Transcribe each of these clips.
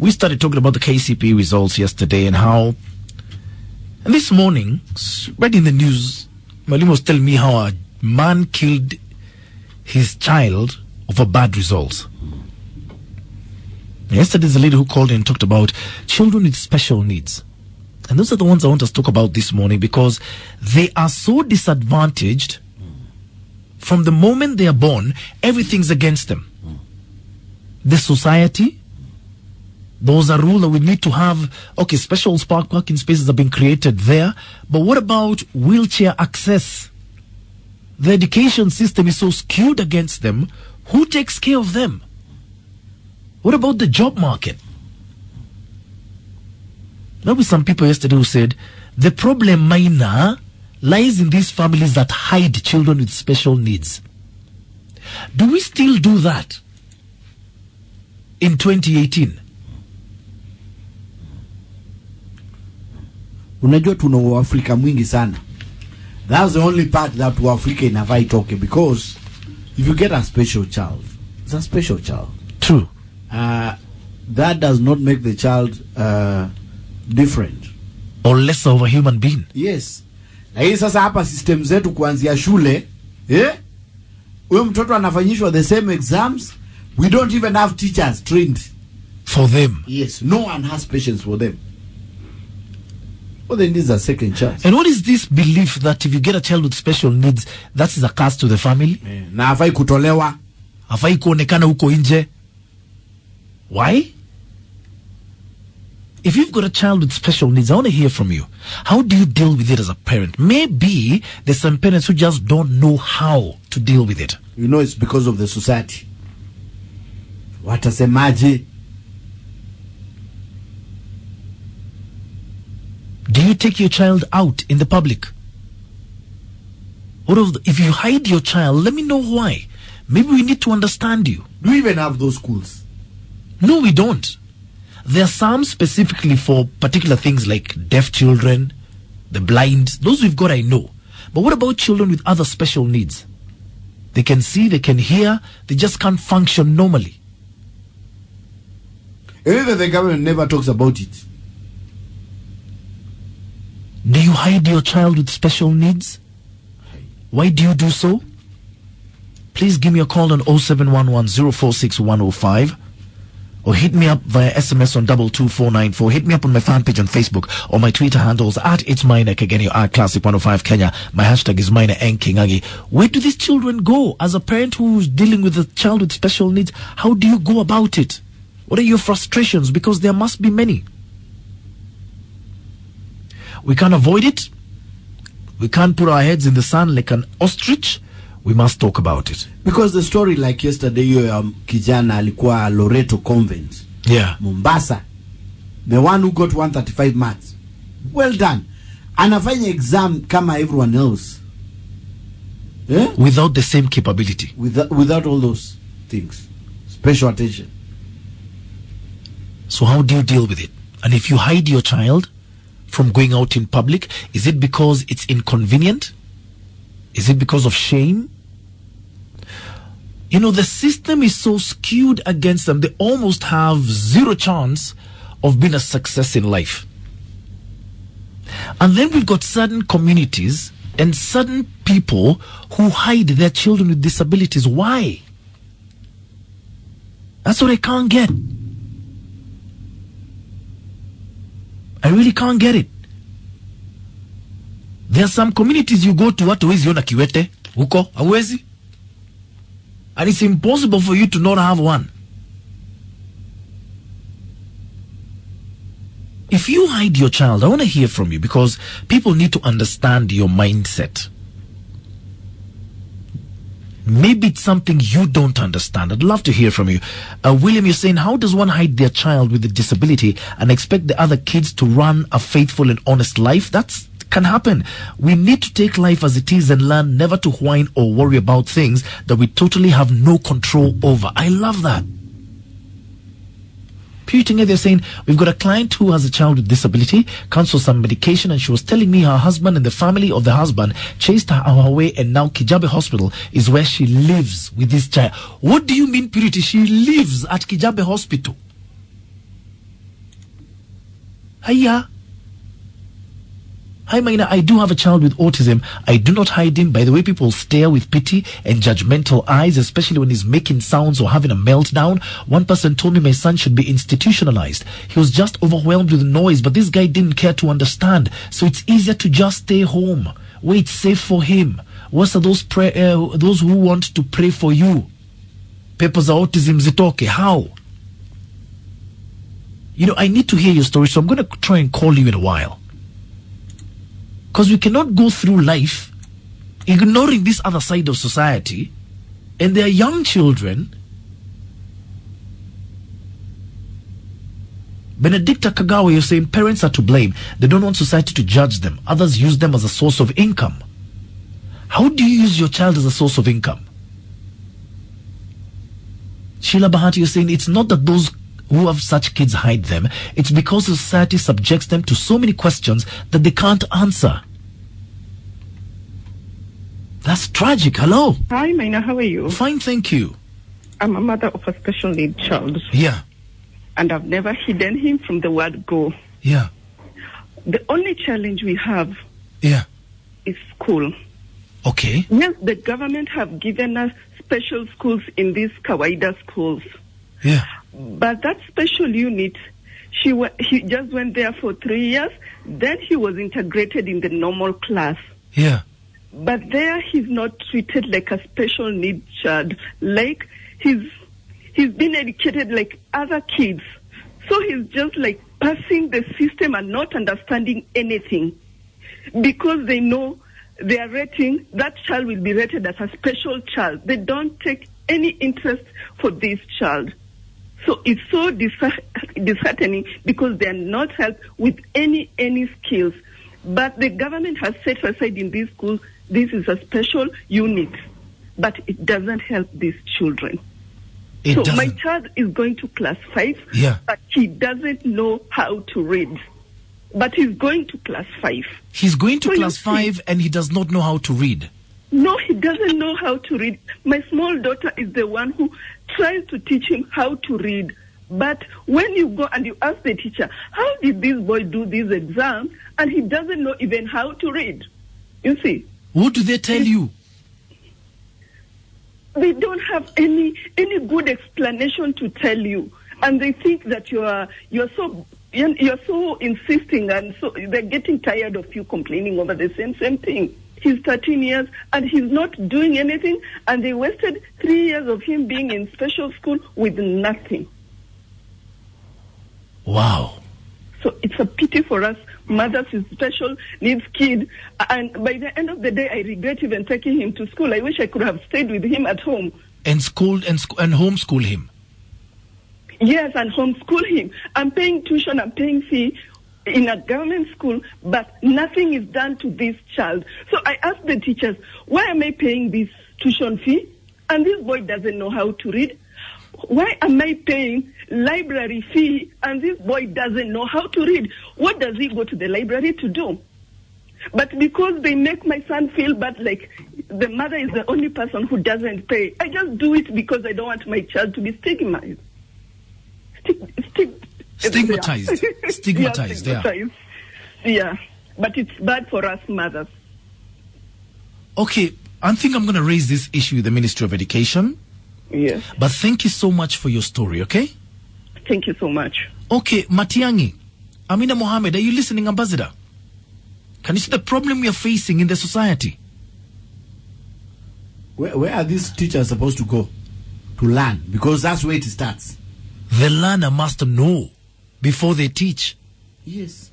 We started talking about the KCP results yesterday and how, and this morning, read in the news, Malim was telling me how a man killed his child over bad results. Yesterday, there's a lady who called in and talked about children with special needs. And those are the ones I want us to talk about this morning because they are so disadvantaged. From the moment they are born, everything's against them. The society, those are rules that we need to have. Okay, special parking spaces have been created there. But what about wheelchair access? The education system is so skewed against them. Who takes care of them? What about the job market? There were some people yesterday who said the problem minor lies in these families that hide children with special needs. Do we still do that in 2018? Unajua tuna Uafrika mwingi sana. That's the only part that Uafrika inafai toke, because if you get a special child, it's a special child. True. That does not make the child different or less of a human being. Yes. Na hii sasa hapa system zetu kuanzia shule, huyo mtoto anafanyishwa the same exams. We don't even have teachers trained for them. Yes, no one has patience for them. Well, then this is a second chance. And what is this belief that if you get a child with special needs, that is a curse to the family? Na hafai kutolewa, hafai kuonekana huko nje. Why? If you've got a child with special needs, I want to hear from you. How do you deal with it as a parent? Maybe there's some parents who just don't know how to deal with it. You know, it's because of the society. Watasemaje? Do you take your child out in the public? If you hide your child, let me know why. Maybe we need to understand you. Do we even have those schools? No, we don't. There are some specifically for particular things like deaf children, the blind. Those we've got, I know. But what about children with other special needs? They can see, they can hear, they just can't function normally. Even the government never talks about it. Do you hide your child with special needs? Why do you do so? Please give me a call on 0711 046 105. Or hit me up via SMS on 22494. Hit me up on my fan page on Facebook or my Twitter handles at It's Minek. Again, you are Classic 105 Kenya. My hashtag is Minek and Kingagi. Where do these children go? As a parent who's dealing with a child with special needs, how do you go about it? What are your frustrations? Because there must be many. We can't avoid it. We can't put our heads in the sand like an ostrich. We must talk about it. Because the story like yesterday, kijana alikuwa Loreto Convent. Yeah. Mombasa. The one who got 135 marks. Well done. Anafanya exam kama everyone else. Yeah? Without the same capability. Without all those things. Special attention. So how do you deal with it? And if you hide your child from going out in public, is it because it's inconvenient? Is it because of shame? You know, the system is so skewed against them, they almost have zero chance of being a success in life. And then we've got certain communities and certain people who hide their children with disabilities. Why? That's what I can't get. I really can't get it. There are some communities you go to, watu hawezi ona kiwete huko, hawezi. And it's impossible for you to not have one. If you hide your child, I want to hear from you because people need to understand your mindset. Maybe it's something you don't understand. I'd love to hear from you. William, you're saying, how does one hide their child with a disability and expect the other kids to run a faithful and honest life? That can happen. We need to take life as it is and learn never to whine or worry about things that we totally have no control over. I love that. They're saying, we've got a client who has a child with disability, cancelled some medication, and she was telling me her husband and the family of the husband chased her away, and now Kijabe Hospital is where she lives with this child. What do you mean, Purity? She lives at Kijabe Hospital. Hiya. Hi, Maina. I do have a child with autism. I do not hide him. By the way, people stare with pity and judgmental eyes, especially when he's making sounds or having a meltdown. One person told me my son should be institutionalized. He was just overwhelmed with noise, but this guy didn't care to understand. So it's easier to just stay home. Wait, safe for him. What are those those who want to pray for you? Papers are autism zitoke. How? You know, I need to hear your story, so I'm going to try and call you in a while. Because we cannot go through life ignoring this other side of society, and they are young children. Benedicta Kagawa, you're saying parents are to blame. They don't want society to judge them. Others use them as a source of income. How do you use your child as a source of income? Sheila Bahati, you're saying it's not that those who have such kids hide them. It's because society subjects them to so many questions that they can't answer. That's tragic. Hello. Hi, Maina. How are you? Fine, thank you. I'm a mother of a special need child. Yeah. And I've never hidden him from the word go. Yeah. The only challenge we have Yeah. is school. Okay. Yes, the government have given us special schools in these kawaida schools. Yeah. But that special unit, he just went there for 3 years. Then he was integrated in the normal class. Yeah. But there he's not treated like a special need child. Like he's been educated like other kids. So he's just like passing the system and not understanding anything. Because they know their rating, that child will be rated as a special child. They don't take any interest for this child. So it's so disheartening because they are not helped with any skills. But the government has set aside in these schools, this is a special unit, but it doesn't help these children. My child is going to class 5, yeah, but he doesn't know how to read. But he's going to class 5. He's going to class 5 and he does not know how to read. No, he doesn't know how to read. My small daughter is the one who tries to teach him how to read. But when you go and you ask the teacher, how did this boy do this exam? And he doesn't know even how to read. You see? What do they tell you? They don't have any good explanation to tell you. And they think that you're so insisting, and so they're getting tired of you complaining over the same thing. He's 13 years and he's not doing anything, and they wasted 3 years of him being in special school with nothing. Wow. So it's a pity for us mothers with special needs kid, and by the end of the day, I regret even taking him to school. I wish I could have stayed with him at home. And homeschool him. Yes, and homeschool him. I'm paying tuition, I'm paying fee in a government school, but nothing is done to this child. So I asked the teachers, why am I paying this tuition fee? And this boy doesn't know how to read. Why am I paying library fee and this boy doesn't know how to read? What does he go to the library to do? But because they make my son feel bad, like the mother is the only person who doesn't pay, I just do it because I don't want my child to be stigmatized. Stigmatized. Stigmatized, yeah. Yeah, but it's bad for us mothers. Okay, I think I'm going to raise this issue with the Ministry of Education. Yes. But thank you so much for your story, okay? Thank you so much. Okay, Matiangi, Amina Mohammed, are you listening, Ambassador? Can you see the problem we are facing in the society? Where are these teachers supposed to go to learn? Because that's where it starts. The learner must know before they teach. Yes.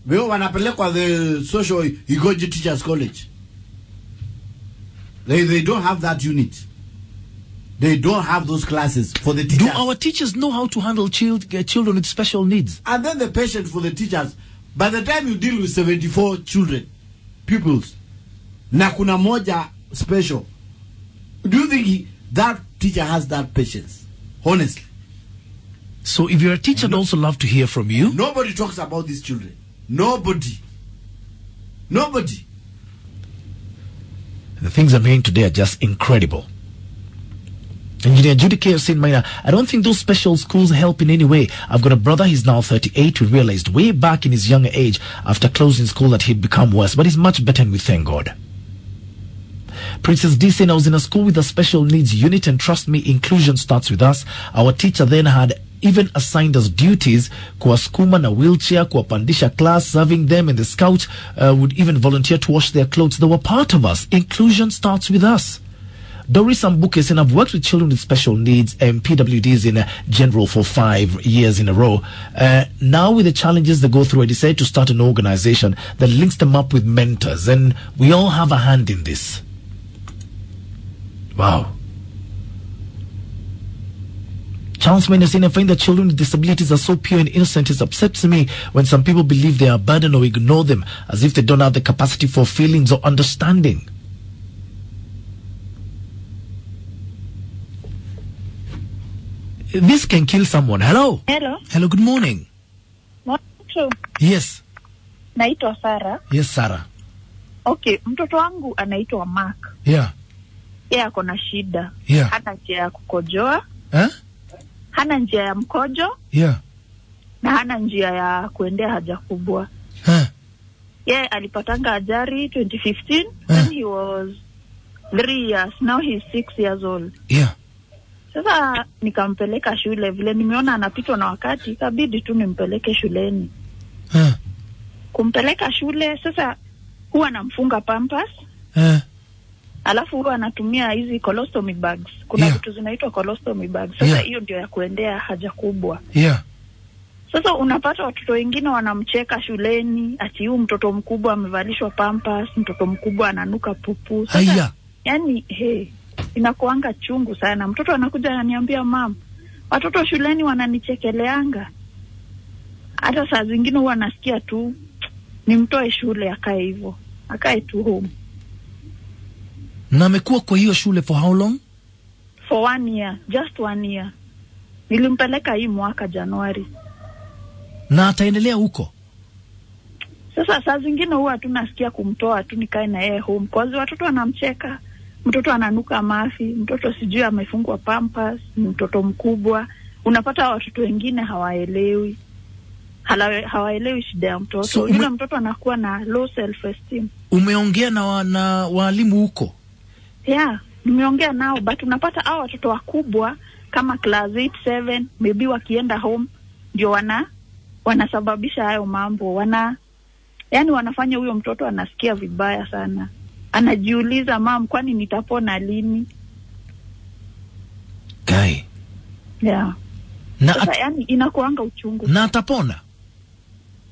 Wao wanapelekwa the social Igoji Teachers College. They don't have that unit. They don't have those classes for the teachers. Do our teachers know how to handle children with special needs? And then the patience for the teachers. By the time you deal with 74 children, pupils, na kuna moja special, do you think that teacher has that patience? Honestly. So if you're a teacher, I'd also love to hear from you. Nobody talks about these children. Nobody. Nobody. The things I'm hearing today are just incredible. Engineer Judy K. Hussein Maina, I don't think those special schools help in any way. I've got a brother, he's now 38, who realized way back in his younger age after closing school that he'd become worse, but he's much better and we thank God. Princess D saying, I was in a school with a special needs unit and trust me, inclusion starts with us. Our teacher then had even assigned us duties, kuwasukuma na wheelchair, kuwapandisha class, serving them, and the scouts would even volunteer to wash their clothes. They were part of us. Inclusion starts with us. Doris Ambuke saying, I've worked with children with special needs and PWDs in general for 5 years in a row. Now with the challenges they go through, I decided to start an organization that links them up with mentors, and we all have a hand in this. Wow. Charles Maynard saying, I find that children with disabilities are so pure and innocent. It upsets me when some people believe they are a burden or ignore them as if they don't have the capacity for feelings or understanding. This can kill someone. Hello. Hello. Hello, good morning. Morning. Yes. Naitwa Sarah. Yes, Sarah. Okay, mtoto wangu anaitwa Mark. Yeah. Yeye ako na shida. Yeah. Hana njia ya kukojoa. Hana njia ya mkojo. Yeah. Na hana njia ya kuendea haja kubwa. Yeye alipatanga ajali 2015 when he was 3 years. Now he's 6 years old. Yeah. Sasa nikampeleka shule, vile nimeona anapitwa na wakati, ikabidi tu nimpeleke shuleni. Kumpeleka shule, sasa huwa anamfunga pampers. Alafu huwa anatumia hizi colostomy bags. Kuna vitu zinaitwa colostomy bags. Sasa hiyo ndio ya kuendea haja kubwa. Yeah. Sasa unapata watoto wengine wanamcheka shuleni, ati huyu mtoto mkubwa amevalishwa pampers, mtoto mkubwa ananuka pupu. Sasa yani inakuanga chungu sana. Mtoto anakuja ananiambia, "Mom, watoto shuleni wananichekeleanga." Hata saa zingine huwa nasikia tu nimtoe shule akae hivyo. Akae tu home. Na amekuwa kwa hiyo shule for how long? For 1 year, just 1 year. Nilimpeleka hii mwaka Januari. Na ataendelea huko? Sasa saa zingine huwa tunasikia kumtoa tu nikae na yeye home. Kwa sababu watoto wanamcheka, mtoto ananuka mafi, mtoto sijui amefungwa pampers, mtoto mkubwa. Unapata watoto wengine hawaelewi. Hawaelewi shida ya mtoto. So, yule mtoto anakuwa na low self esteem. Umeongea na walimu huko? Yeah, nimeongea nao, but unapata hao watoto wakubwa kama class 8, 7, maybe wakienda home ndio wanasababisha hayo mambo. Yani wanafanya huyo mtoto anasikia vibaya sana. Anajiuliza, "Mom, kwani nitapona lini?" Guy. Yeah. Sasa yani inakuanga uchungu. Na atapona?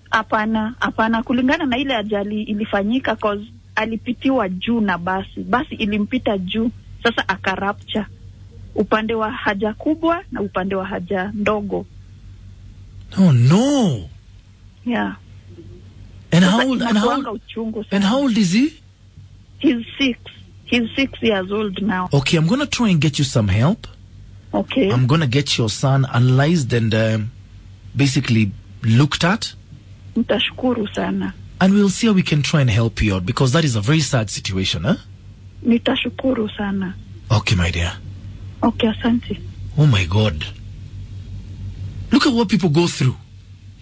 Hapana, kulingana na ile ajali ilifanyika cause alipitiwa juu na basi ilimpita juu, sasa akarapture upande wa haja kubwa na upande wa haja ndogo. Oh no. Yeah. And how old is he? He's 6. He's 6 years old now. Okay, I'm going to try and get you some help. Okay. I'm going to get your son analyzed and basically looked at. Nitashukuru sana. And we'll see how we can try and help you out because that is a very sad situation, huh? Nitashukuru sana. Okay, my dear. Okay, asante. Oh my God. Look at what people go through.